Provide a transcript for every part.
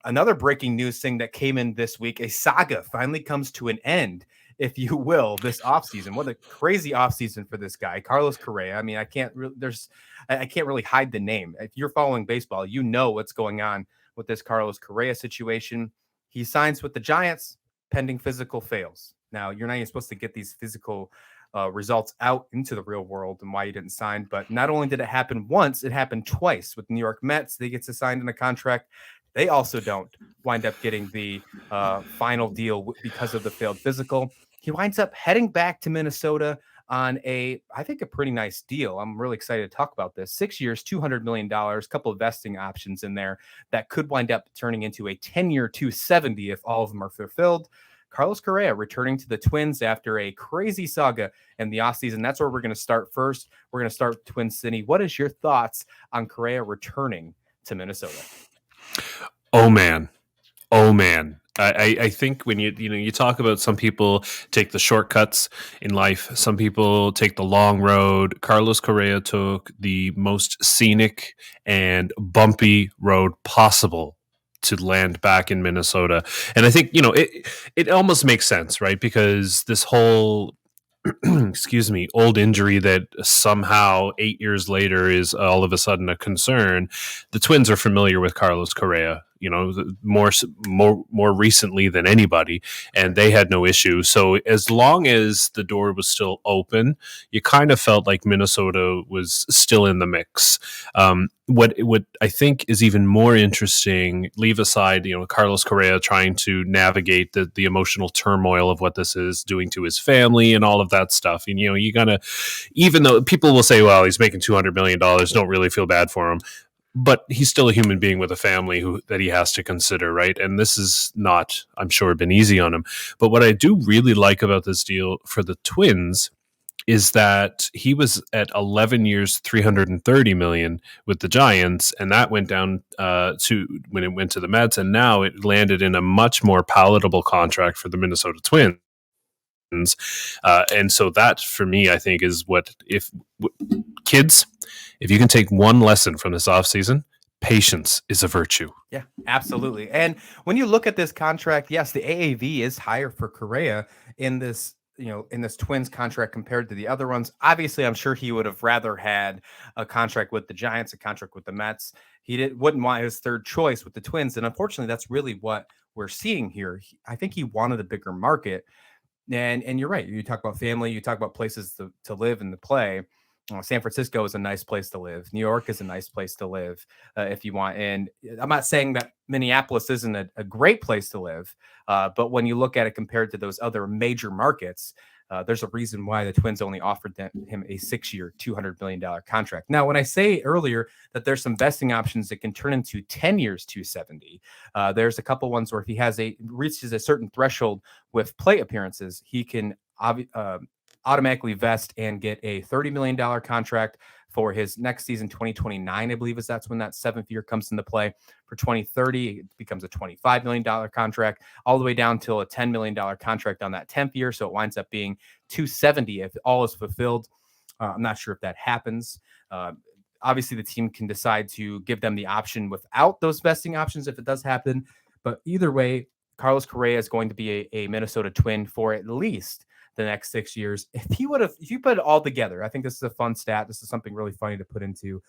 another breaking news thing that came in this week, a saga finally comes to an end, if you will, this offseason. What a crazy offseason for this guy, Carlos Correa. I mean, I can't really hide the name. If you're following baseball, you know what's going on with this Carlos Correa situation. He signs with the Giants pending physical fails. Now, you're not even supposed to get these physical results out into the real world and why you didn't sign. But not only did it happen once, it happened twice with the New York Mets. They get signed in a contract. They also don't wind up getting the final deal because of the failed physical. He winds up heading back to Minnesota on I think a pretty nice deal. I'm really excited to talk about this. 6 years, $200 million, a couple of vesting options in there that could wind up turning into a 10-year $270 if all of them are fulfilled. Carlos Correa returning to the Twins after a crazy saga in the offseason. That's where we're going to start first. We're going to start Twin City. What is your thoughts on Correa returning to Minnesota? Oh, man. I think when you talk about some people take the shortcuts in life, some people take the long road. Carlos Correa took the most scenic and bumpy road possible to land back in Minnesota. And I think, it almost makes sense, right? Because this whole old injury that somehow 8 years later is all of a sudden a concern. The Twins are familiar with Carlos Correa, more recently than anybody, and they had no issue. So as long as the door was still open, you kind of felt like Minnesota was still in the mix. What I think is even more interesting, leave aside, Carlos Correa trying to navigate the emotional turmoil of what this is doing to his family and all of that stuff. And, you gotta, even though people will say, well, he's making $200 million, don't really feel bad for him. But he's still a human being with a family that he has to consider, right? And this is not, I'm sure, been easy on him. But what I do really like about this deal for the Twins is that he was at 11 years, $330 million with the Giants, and that went down to when it went to the Mets, and now it landed in a much more palatable contract for the Minnesota Twins. And so that, for me, I think is kids, if you can take one lesson from this offseason, patience is a virtue. Yeah, absolutely. And when you look at this contract, yes, the AAV is higher for Correa in this Twins contract compared to the other ones. Obviously, I'm sure he would have rather had a contract with the Giants, a contract with the Mets. He wouldn't want his third choice with the Twins. And unfortunately, that's really what we're seeing here. I think he wanted a bigger market. And you're right. You talk about family, you talk about places to live and to play. San Francisco is a nice place to live. New York is a nice place to live if you want. And I'm not saying that Minneapolis isn't a great place to live, but when you look at it compared to those other major markets, there's a reason why the Twins only offered him a 6-year, $200 million contract. Now, when I say earlier that there's some vesting options that can turn into 10 years, $270, there's a couple ones where if he reaches a certain threshold with plate appearances, he can automatically vest and get a $30 million contract for his next season, 2029, I believe that's when that 7th year comes into play. For 2030, it becomes a $25 million contract, all the way down till a $10 million contract on that 10th year. So it winds up being $270 if all is fulfilled. I'm not sure if that happens. Obviously, the team can decide to give them the option without those vesting options if it does happen. But either way, Carlos Correa is going to be a Minnesota Twin for at least the next 6 years. If you put it all together, I think this is a fun stat. This is something really funny to put into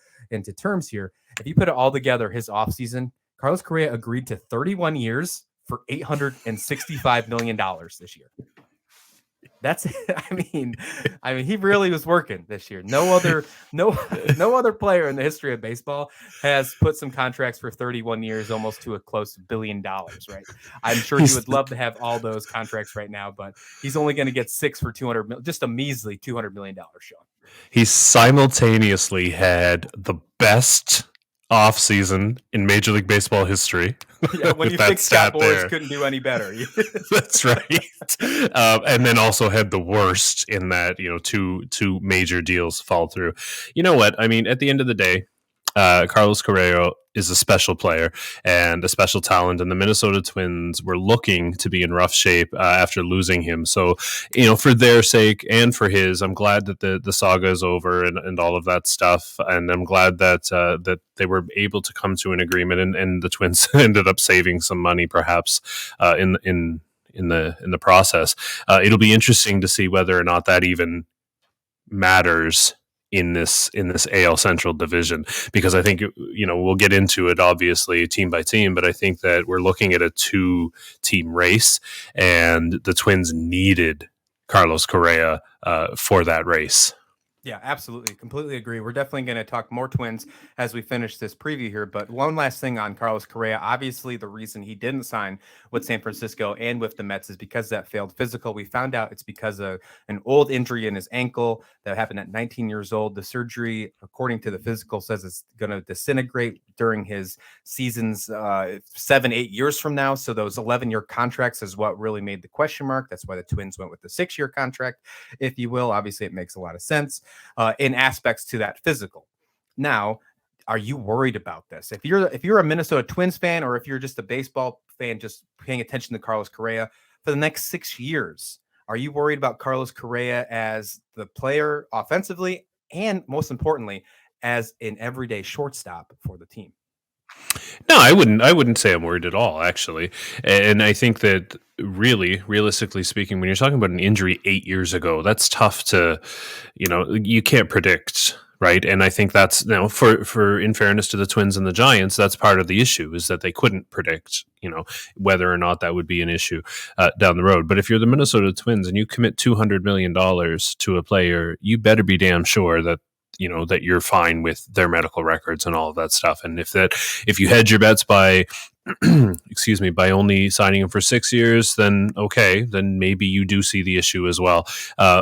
terms here. If you put it all together, his offseason, Carlos Correa agreed to 31 years for $865 million this year. That's, I mean, he really was working this year. No other player in the history of baseball has put some contracts for 31 years, almost to a close $1 billion, right? I'm sure he would love to have all those contracts right now, but he's only going to get 6 for 200 million, just a measly $200 million, Sean. He simultaneously had the best offseason in Major League Baseball history. Yeah, when you think Scott Boras couldn't do any better. That's right. And then also had the worst in that, two major deals fall through. You know what? I mean, at the end of the day, Carlos Correa is a special player and a special talent, and the Minnesota Twins were looking to be in rough shape after losing him. So, for their sake and for his, I'm glad that the saga is over and all of that stuff, and I'm glad that that they were able to come to an agreement, and the Twins ended up saving some money, perhaps in the process. It'll be interesting to see whether or not that even matters in this AL Central division, because I think we'll get into it obviously team by team, but I think that we're looking at a 2-team race, and the Twins needed Carlos Correa for that race. Yeah, absolutely. Completely agree. We're definitely going to talk more Twins as we finish this preview here. But one last thing on Carlos Correa. Obviously, the reason he didn't sign with San Francisco and with the Mets is because that failed physical. We found out it's because of an old injury in his ankle that happened at 19 years old. The surgery, according to the physical, says it's going to disintegrate during his seasons 7-8 years from now. So those 11-year contracts is what really made the question mark. That's why the Twins went with the 6-year contract, if you will. Obviously, it makes a lot of sense in aspects to that physical. Now, are you worried about this? If you're a Minnesota Twins fan, or if you're just a baseball fan just paying attention to Carlos Correa for the next 6 years, are you worried about Carlos Correa as the player offensively, and most importantly, as an everyday shortstop for the team? No, I wouldn't say I'm worried at all, actually. And I think that really, realistically speaking, when you're talking about an injury 8 years ago, that's tough to, you can't predict, right? And I think that's, for in fairness to the Twins and the Giants, that's part of the issue, is that they couldn't predict, whether or not that would be an issue down the road. But if you're the Minnesota Twins and you commit $200 million to a player, you better be damn sure that that you're fine with their medical records and all of that stuff. And if you hedge your bets by excuse me, by only signing him for 6 years, then okay, then maybe you do see the issue as well.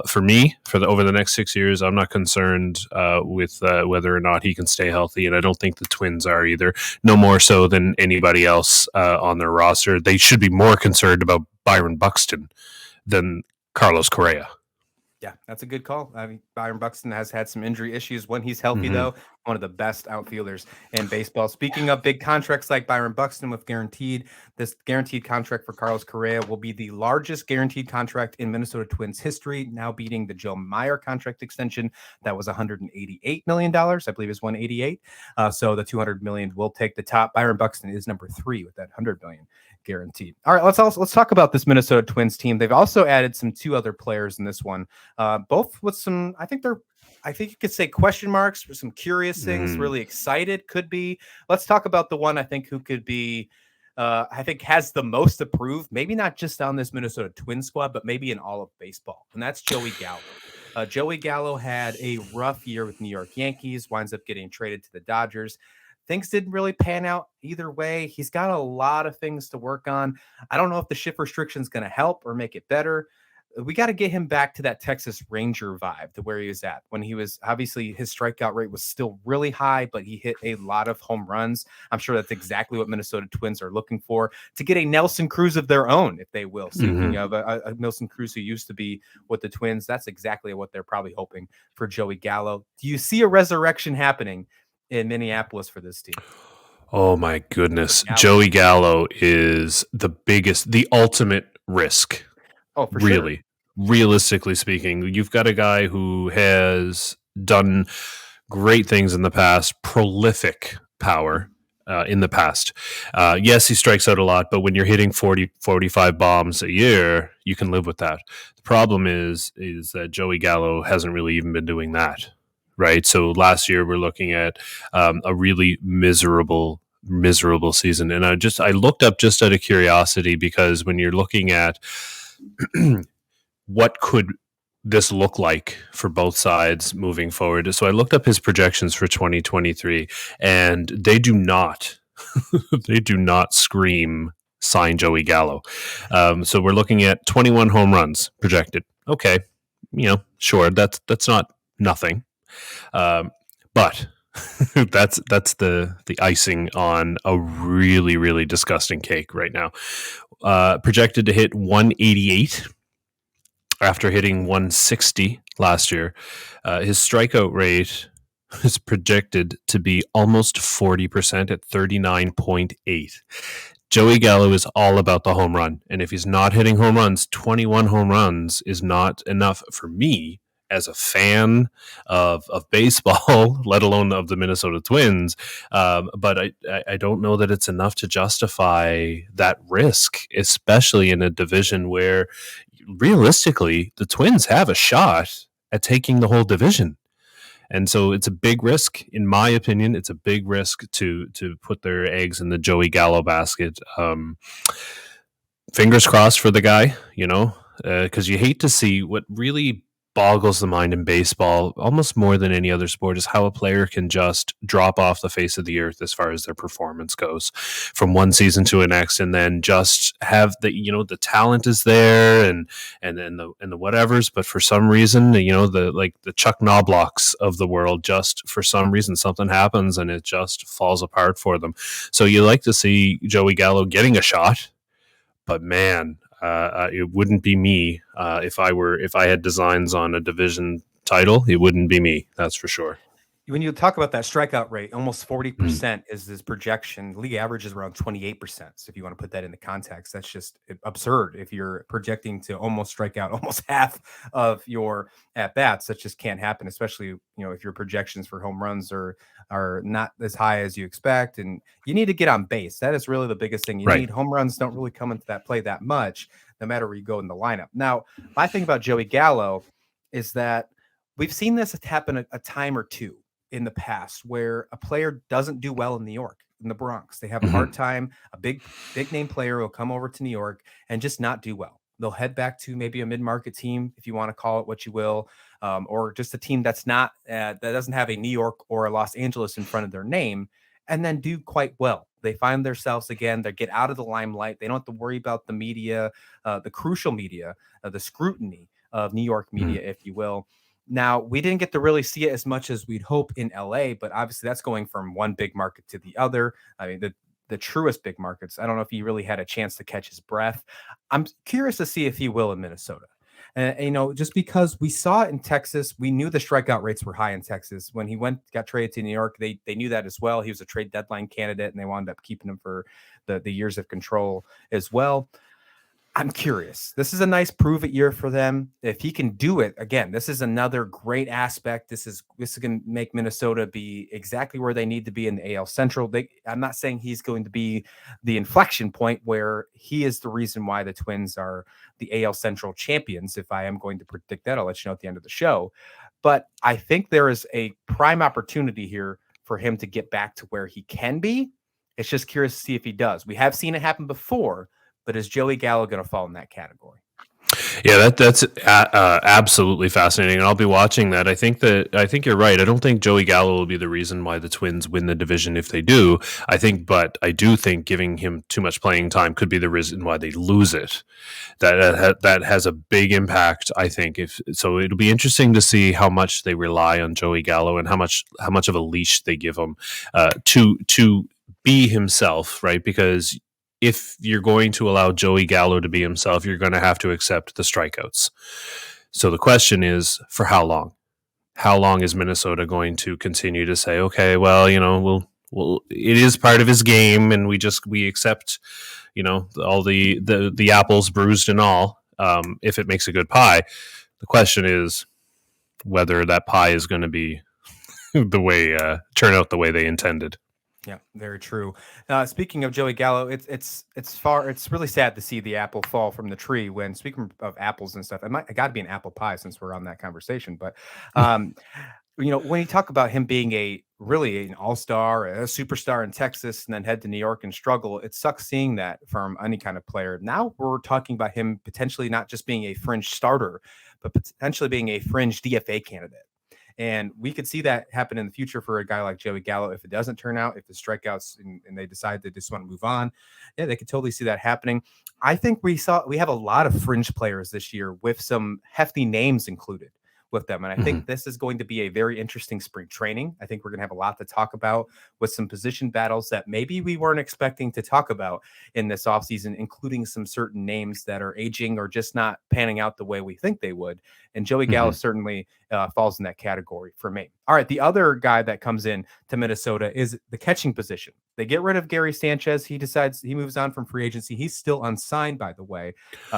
For me, over the next 6 years, I'm not concerned with whether or not he can stay healthy, and I don't think the Twins are either. No more so than anybody else on their roster. They should be more concerned about Byron Buxton than Carlos Correa. Yeah, that's a good call. I mean, Byron Buxton has had some injury issues. When he's healthy, though, one of the best outfielders in baseball. Speaking of big contracts like Byron Buxton this guaranteed contract for Carlos Correa will be the largest guaranteed contract in Minnesota Twins history, now beating the Joe Meyer contract extension. That was $188 million. I believe is 188. So the $200 million will take the top. Byron Buxton is number 3 with that $100 million guaranteed. All right, let's talk about this Minnesota Twins team. They've also added some 2 other players in this one, both with some, I think you could say question marks, for some curious things, really excited could be. Let's talk about the one I think who could be, I think has the most to prove, maybe not just on this Minnesota Twins squad, but maybe in all of baseball, and that's Joey Gallo. Joey Gallo had a rough year with New York Yankees, winds up getting traded to the Dodgers. Things didn't really pan out either way. He's got a lot of things to work on. I don't know if the shift restriction is going to help or make it better. We got to get him back to that Texas Ranger vibe, to where he was at when he was, obviously his strikeout rate was still really high, but he hit a lot of home runs. I'm sure that's exactly what Minnesota Twins are looking for, to get a Nelson Cruz of their own, if they will. Speaking of a Nelson Cruz who used to be with the Twins, that's exactly what they're probably hoping for Joey Gallo. Do you see a resurrection happening in Minneapolis for this team? Oh my goodness. Joey Gallo is the ultimate risk. Oh, for really. sure. Realistically speaking, you've got a guy who has done great things in the past, prolific power in the past. Yes, he strikes out a lot, but when you're hitting 40, 45 bombs a year, you can live with that. The problem is that Joey Gallo hasn't really even been doing that. Right. So last year we're looking at a really miserable season. And I looked up just out of curiosity, because when you're looking at what could this look like for both sides moving forward, so I looked up his projections for 2023, and they do not scream sign Joey Gallo. So we're looking at 21 home runs projected. Okay, sure, that's not nothing. But that's the icing on a really, really disgusting cake right now. Projected to hit 188 after hitting 160 last year. His strikeout rate is projected to be almost 40% at 39.8. Joey Gallo is all about the home run. And if he's not hitting home runs, 21 home runs is not enough for me as a fan of baseball, let alone of the Minnesota Twins. But I don't know that it's enough to justify that risk, especially in a division where realistically the Twins have a shot at taking the whole division. And so it's a big risk, in my opinion. It's a big risk to put their eggs in the Joey Gallo basket. Fingers crossed for the guy, because you hate to see what really boggles the mind in baseball almost more than any other sport is how a player can just drop off the face of the earth as far as their performance goes from one season to the next, and then just have the talent is there and the whatevers, but for some reason the Chuck Knoblauchs of the world, just for some reason something happens and it just falls apart for them. So you like to see Joey Gallo getting a shot, but man, it wouldn't be me if I had designs on a division title. It wouldn't be me. That's for sure. When you talk about that strikeout rate, almost Mm. 40% is this projection. League average is around 28%. So if you want to put that into context, that's just absurd. If you're projecting to almost strike out almost half of your at bats, that just can't happen, especially, if your projections for home runs are not as high as you expect. And you need to get on base. That is really the biggest thing. You Right. need home runs don't really come into that play that much, no matter where you go in the lineup. Now, my thing about Joey Gallo is that we've seen this happen a time or two in the past where a player doesn't do well in New York, in the Bronx. They have a hard Mhm. time. A big name player will come over to New York and just not do well. They'll head back to maybe a mid-market team, if you want to call it what you will, or just a team that's not that doesn't have a New York or a Los Angeles in front of their name, and then do quite well. They find themselves again. They get out of the limelight. They don't have to worry about the media, the crucial media, the scrutiny of New York Mhm. media, if you will. Now, we didn't get to really see it as much as we'd hope in LA, but obviously that's going from one big market to the other. I mean, the truest big markets. I don't know if he really had a chance to catch his breath. I'm curious to see if he will in Minnesota. And just because we saw it in Texas, we knew the strikeout rates were high in Texas. When he got traded to New York, they knew that as well. He was a trade deadline candidate, and they wound up keeping him for the years of control as well. I'm curious. This is a nice prove it year for them. If he can do it again, this is another great aspect. This is going to make Minnesota be exactly where they need to be in the AL Central. I'm not saying he's going to be the inflection point where he is the reason why the Twins are the AL Central champions. If I am going to predict that, I'll let you know at the end of the show. But I think there is a prime opportunity here for him to get back to where he can be. It's just curious to see if he does. We have seen it happen before, but is Joey Gallo going to fall in that category? Yeah, that's absolutely fascinating, and I'll be watching that. I think you're right. I don't think Joey Gallo will be the reason why the Twins win the division if they do. But I do think giving him too much playing time could be the reason why they lose it. That has a big impact. I think if so, it'll be interesting to see how much they rely on Joey Gallo and how much of a leash they give him to be himself, right? Because if you're going to allow Joey Gallo to be himself, you're going to have to accept the strikeouts. So the question is, for how long? How long is Minnesota going to continue to say, okay, well, well, it is part of his game, and we accept, all the apples bruised and all, if it makes a good pie. The question is whether that pie is going to be the way turn out the way they intended. Yeah, very true. Speaking of Joey Gallo, it's really sad to see the apple fall from the tree. When speaking of apples and stuff, I got to be an apple pie since we're on that conversation. But um, when you talk about him being a really an all-star, a superstar in Texas, and then head to New York and struggle, it sucks seeing that from any kind of player. Now we're talking about him potentially not just being a fringe starter, but potentially being a fringe DFA candidate. And we could see that happen in the future for a guy like Joey Gallo. If it doesn't turn out, if the strikeouts and they decide they just want to move on, yeah, they could totally see that happening. I think we have a lot of fringe players this year with some hefty names included. with them. And I Mhm. think this is going to be a very interesting spring training. I think we're going to have a lot to talk about with some position battles that maybe we weren't expecting to talk about in this offseason, including some certain names that are aging or just not panning out the way we think they would. And Joey Gallo Mhm. certainly falls in that category for me. All right, the other guy that comes in to Minnesota is the catching position. They get rid of Gary Sanchez. He decides he moves on from free agency. He's still unsigned, by the way.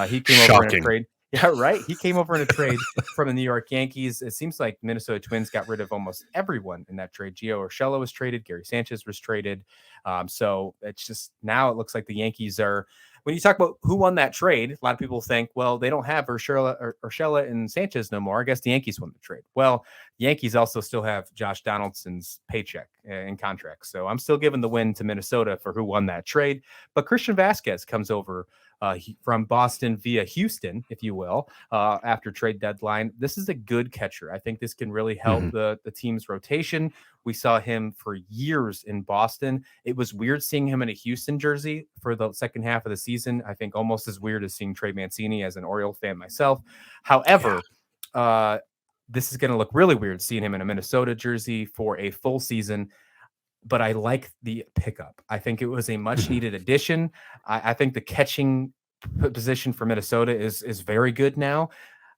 He came over in a Shocking. trade. Yeah, right. He came over in a trade from the New York Yankees. It seems like Minnesota Twins got rid of almost everyone in that trade. Gio Urshela was traded. Gary Sanchez was traded. So it's just now it looks like the Yankees are. When you talk about who won that trade, a lot of people think, well, they don't have Urshela and Sanchez no more. I guess the Yankees won the trade. Well, the Yankees also still have Josh Donaldson's paycheck and contract. So I'm still giving the win to Minnesota for who won that trade. But Christian Vasquez comes over from Boston via Houston, if you will, after trade deadline. This is a good catcher. I think this can really help Mhm. the team's rotation. We saw him for years in Boston. It was weird seeing him in a Houston jersey for the second half of the season. I think almost as weird as seeing Trey Mancini as an Oriole fan myself. Yeah. However, this is going to look really weird seeing him in a Minnesota jersey for a full season. But I like the pickup. I think it was a much Mhm. needed addition. I think the catching position for Minnesota is very good now.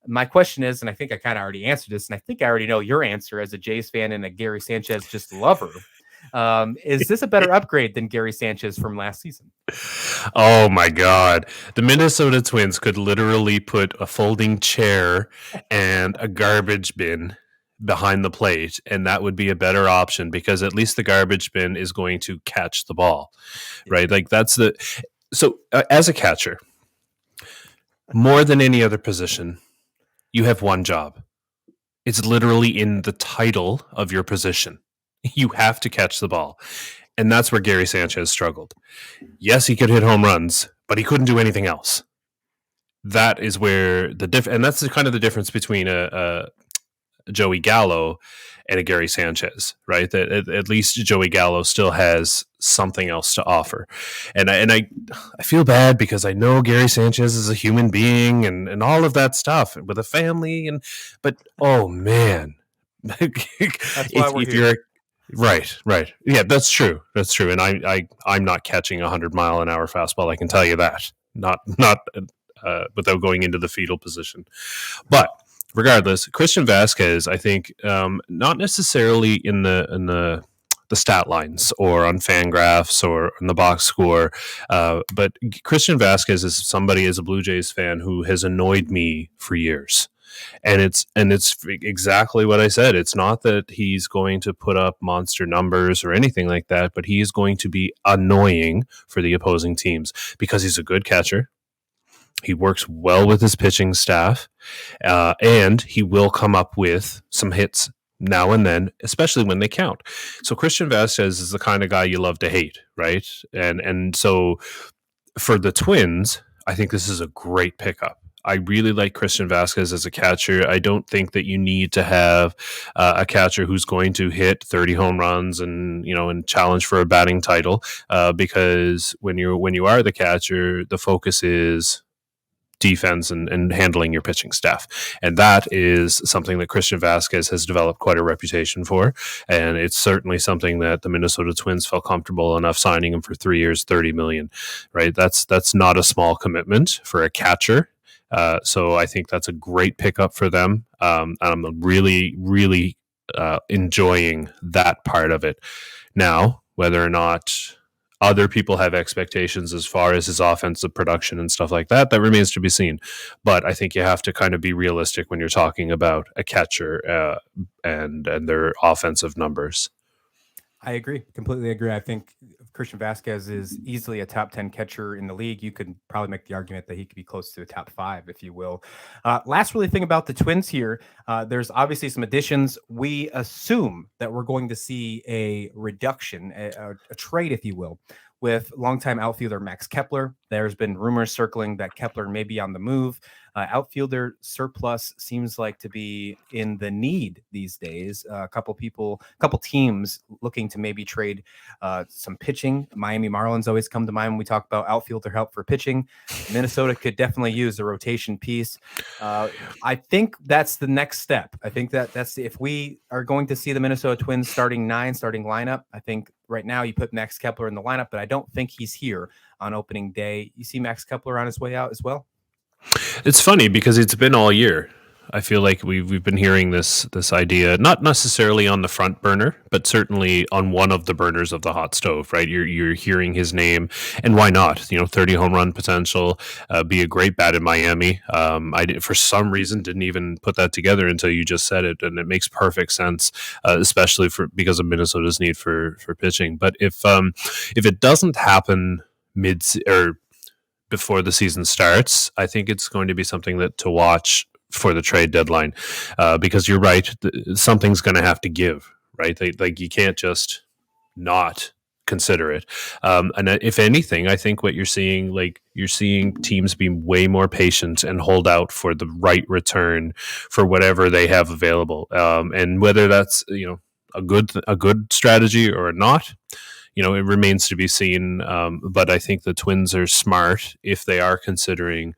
My question is, and I think I kind of already answered this, and I think I already know your answer as a Jays fan and a Gary Sanchez just lover. Is this a better upgrade than Gary Sanchez from last season? Oh my God. The Minnesota Twins could literally put a folding chair and a garbage bin behind the plate, and that would be a better option because at least the garbage bin is going to catch the ball, Yeah. right? Like that's the. So, as a catcher, more than any other position, you have one job. It's literally in the title of your position. You have to catch the ball. And that's where Gary Sanchez struggled. Yes, he could hit home runs, but he couldn't do anything else. That is where and that's kind of the difference between a Joey Gallo and a Gary Sanchez, right? That at least Joey Gallo still has something else to offer, and I feel bad because I know Gary Sanchez is a human being and all of that stuff with a family, but oh man, That's why we're if here. you're right, yeah, that's true, and I'm not catching 100-mile-an-hour fastball. I can tell you that, not without going into the fetal position, but regardless, Christian Vasquez, I think, not necessarily in the stat lines or on Fangraphs or in the box score, but Christian Vasquez is somebody as a Blue Jays fan who has annoyed me for years. And it's exactly what I said. It's not that he's going to put up monster numbers or anything like that, but he is going to be annoying for the opposing teams because he's a good catcher. He works well with his pitching staff, and he will come up with some hits now and then, especially when they count. So Christian Vasquez is the kind of guy you love to hate, right? And so for the Twins, I think this is a great pickup. I really like Christian Vasquez as a catcher. I don't think that you need to have a catcher who's going to hit 30 home runs and challenge for a batting title, because when you are the catcher, the focus is defense and handling your pitching staff. And that is something that Christian Vasquez has developed quite a reputation for. And it's certainly something that the Minnesota Twins felt comfortable enough signing him for 3 years, $30 million, right? That's not a small commitment for a catcher. So I think that's a great pickup for them. And I'm really, really enjoying that part of it. Now, whether or not other people have expectations as far as his offensive production and stuff like that, that remains to be seen. But I think you have to kind of be realistic when you're talking about a catcher, and their offensive numbers. I agree. Completely agree. I think Christian Vasquez is easily a top 10 catcher in the league. You could probably make the argument that he could be close to a top five, if you will. Last really thing about the Twins here, there's obviously some additions. We assume that we're going to see a reduction, a trade, if you will, with longtime outfielder Max Kepler. There's been rumors circling that Kepler may be on the move. Outfielder surplus seems like to be in the need these days. A couple teams looking to maybe trade some pitching. Miami Marlins always come to mind when we talk about outfielder help for pitching. Minnesota could definitely use a rotation piece. I think that's the next step. I think that's if we are going to see the Minnesota Twins starting lineup. I think right now you put Max Kepler in the lineup, but I don't think he's here on opening day. You see Max Kepler on his way out as well? It's funny because it's been all year. I feel like we've been hearing this idea, not necessarily on the front burner, but certainly on one of the burners of the hot stove, right? You're hearing his name, and why not? 30 home run potential, be a great bat in Miami. For some reason didn't even put that together until you just said it, and it makes perfect sense, especially because of Minnesota's need for pitching. But if it doesn't happen mid or before the season starts, I think it's going to be something to watch for the trade deadline, because you're right, something's going to have to give, right? Like you can't just not consider it. And if anything, I think what you're seeing teams being way more patient and hold out for the right return for whatever they have available, and whether that's a good strategy or not. It remains to be seen. But I think the Twins are smart if they are considering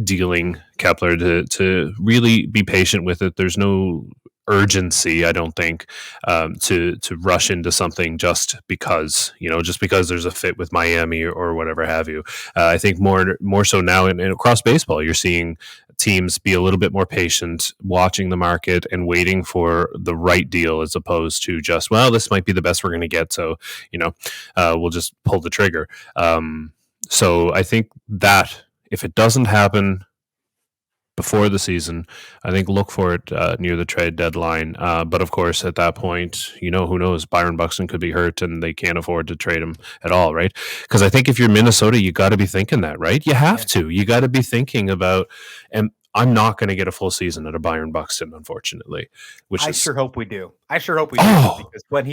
dealing Kepler to really be patient with it. There's no urgency, I don't think, to rush into something just because there's a fit with Miami or whatever have you. I think more so now and across baseball, you're seeing teams be a little bit more patient, watching the market and waiting for the right deal, as opposed to just, well, this might be the best we're going to get, so we'll just pull the trigger. So I think that if it doesn't happen before the season, I think look for it near the trade deadline. But of course, at that point, who knows? Byron Buxton could be hurt and they can't afford to trade him at all, right? Because I think if you're Minnesota, you got to be thinking that, right? You have to. You got to be thinking about, and I'm not going to get a full season out of Byron Buxton, unfortunately. Sure hope we do. Because when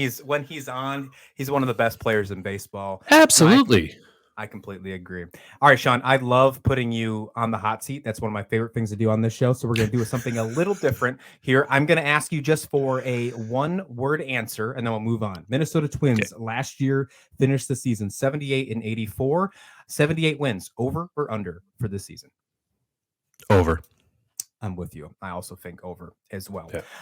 he's on, he's one of the best players in baseball. Absolutely. I completely agree. All right, Sean, I love putting you on the hot seat. That's one of my favorite things to do on this show. So we're going to do something a little different here. I'm going to ask you just for a one-word answer, and then we'll move on. Minnesota Twins last year finished the season 78-84, 78 wins. Over or under for this season? Over. I'm with you. I also think over as well.